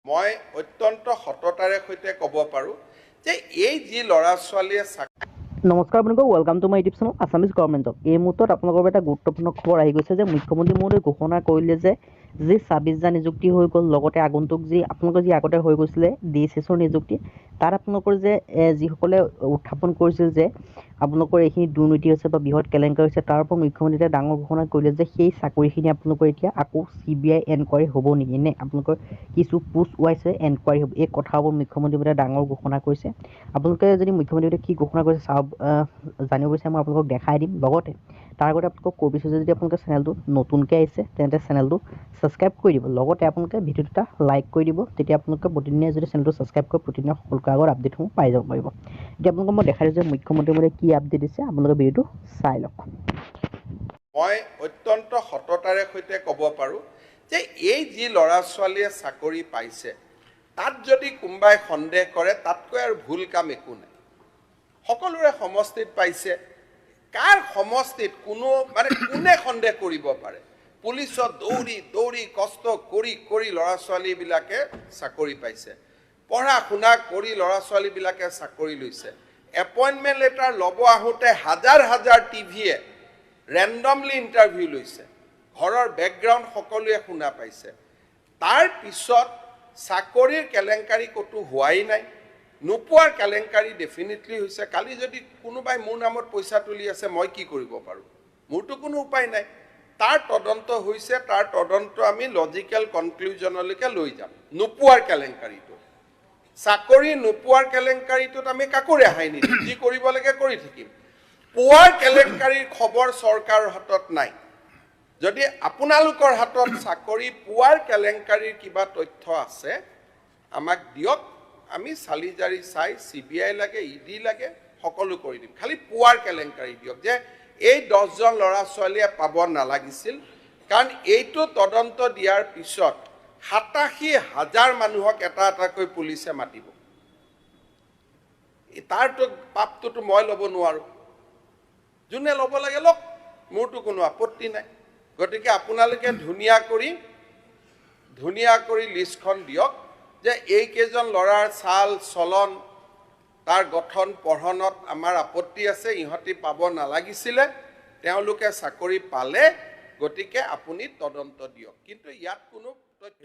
মই অত্যন্ত সততাৰে সৈতে ক'ব পাৰোঁ যে এই যি ল'ৰা ছোৱালীয়ে নমস্কাৰ আপোনালোকক welcome to my YouTube channel Assamese government job. এই মুহূৰ্তত আপোনালোকৰ এটা গুৰুত্বপূৰ্ণ খবৰ আহি গৈছে যে মুখ্যমন্ত্ৰী মহোদয়ে ঘোষণা কৰিলে যে যি 26টা নিযুক্তি হৈ গ'ল, লগতে আগন্তুক যি আপোনালোকৰ যি আগতে হৈ গৈছিলে DSSৰ নিযুক্তি, তাত আপোনালোকৰ যে যিসকলে উত্থাপন কৰিছিল যে আপোনালোকৰ এইখিনি দুৰ্নীতি হৈছে বা বৃহৎ কেলেংকাৰী হৈছে, তাৰ ওপৰত মুখ্যমন্ত্ৰীয়ে ডাঙৰ ঘোষণা কৰিলে যে সেই চাকৰিখিনি আপোনালোকৰ এতিয়া আকৌ CBI এনকুৱাৰী হ'ব নেকি, নে আপোনালোকৰ কিছু পোষ্ট ৱাইছে এনকুৱাৰী হ'ব। এই কথাৰ ওপৰত মুখ্যমন্ত্ৰীয়ে ডাঙৰ ঘোষণা কৰিছে। আপোনালোকে যদি মুখ্যমন্ত্ৰীয়ে কি ঘোষণা কৰিছে জানিব বিচাৰে, মই আপোনালোকক দেখাই দিম। লগতে তাৰ আগতে আপোনালোকক কৈ দিছোঁ যে যদি আপোনালোকে চেনেলটো নতুনকৈ আহিছে তেন্তে চেনেলটো ছাবস্ক্ৰাইব কৰি দিব। লগতে আপোনালোকে ভিডিঅ'টো এটা লাইক কৰি দিব, তেতিয়া আপোনালোকে প্ৰতিদিনে যদি চেনেলটো ছাবস্ক্ৰাইব কৰে প্ৰতিদিনে সকলোকে আগত আপডেটসমূহ পাই যাব পাৰিব। এতিয়া আপোনালোকক মই দেখাই দিছোঁ যে মুখ্যমন্ত্ৰীয়ে কি আপডেট দিছে, আপোনালোকে ভিডিঅ'টো চাই লওক। মই অত্যন্ত সততাৰে সৈতে ক'ব পাৰোঁ যে এই যি ল'ৰা ছোৱালীয়ে চাকৰি পাইছে তাত যদি কোনোবাই সন্দেহ কৰে তাতকৈ আৰু ভুল কাম একো নাই। সকলোৰে সমষ্টিত পাইছে, কাৰ সমষ্টিত কোনে সন্দেহ কৰিব পাৰে? পুলিচত দৌৰি দৌৰি কষ্ট কৰি ল'ৰা ছোৱালীবিলাকে চাকৰি পাইছে, পঢ়া শুনা কৰি ল'ৰা ছোৱালীবিলাকে চাকৰি লৈছে। এপইণ্টমেণ্ট লেটাৰ ল'ব আহোঁতে হাজাৰ হাজাৰ টিভিয়ে ৰেণ্ডমলি ইণ্টাৰভিউ লৈছে, ঘৰৰ বেকগ্ৰাউণ্ড সকলোৱে শুনা পাইছে। তাৰ পিছত চাকৰিৰ কেলেংকাৰী ক'তো হোৱাই নাই, নোপোৱাৰ কেলেংকাৰী ডেফিনেটলি হৈছে। কালি যদি কোনোবাই মোৰ নামত পইচা তুলি আছে, মই কি কৰিব পাৰোঁ? মোৰতো কোনো উপায় নাই। তাৰ তদন্ত হৈছে, তাৰ তদন্ত আমি লজিকেল কনক্লুজনলৈকে লৈ যাম। নোপোৱাৰ কেলেংকাৰীটো, চাকৰি নোপোৱাৰ কেলেংকাৰীটোত আমি কাকো ৰেহাই নিদিম, যি কৰিব লাগে কৰি থাকিম। পোৱাৰ কেলেংকাৰীৰ খবৰ চৰকাৰৰ হাতত নাই। যদি আপোনালোকৰ হাতত চাকৰি পোৱাৰ কেলেংকাৰীৰ কিবা তথ্য আছে আমাক দিয়ক, আমি চালি জাৰি চাই CBI লাগে, ED লাগে, সকলো কৰি দিম। খালি পোৱাৰ কেলেংকাৰী দিয়ক, যে এই 10জন ল'ৰা ছোৱালীয়ে পাব নালাগিছিল। কাৰণ এইটো তদন্ত দিয়াৰ পিছত 87,000 মানুহক এটা এটাকৈ পুলিচে মাতিব। তাৰতো পাপটোতো মই ল'ব নোৱাৰোঁ, যোনে ল'ব লাগে লওক, মোৰতো কোনো আপত্তি নাই। গতিকে আপোনালোকে ধুনীয়া কৰি লিষ্টখন দিয়ক যে এইকেইজন ল'ৰাৰ চাল চলন, তাৰ গঠন পঢ়নত আমাৰ আপত্তি আছে, ইহঁতি পাব নালাগিছিলে, তেওঁলোকে চাকৰি পালে, গতিকে আপুনি তদন্ত দিয়ক। কিন্তু ইয়াত কোনো তথ্য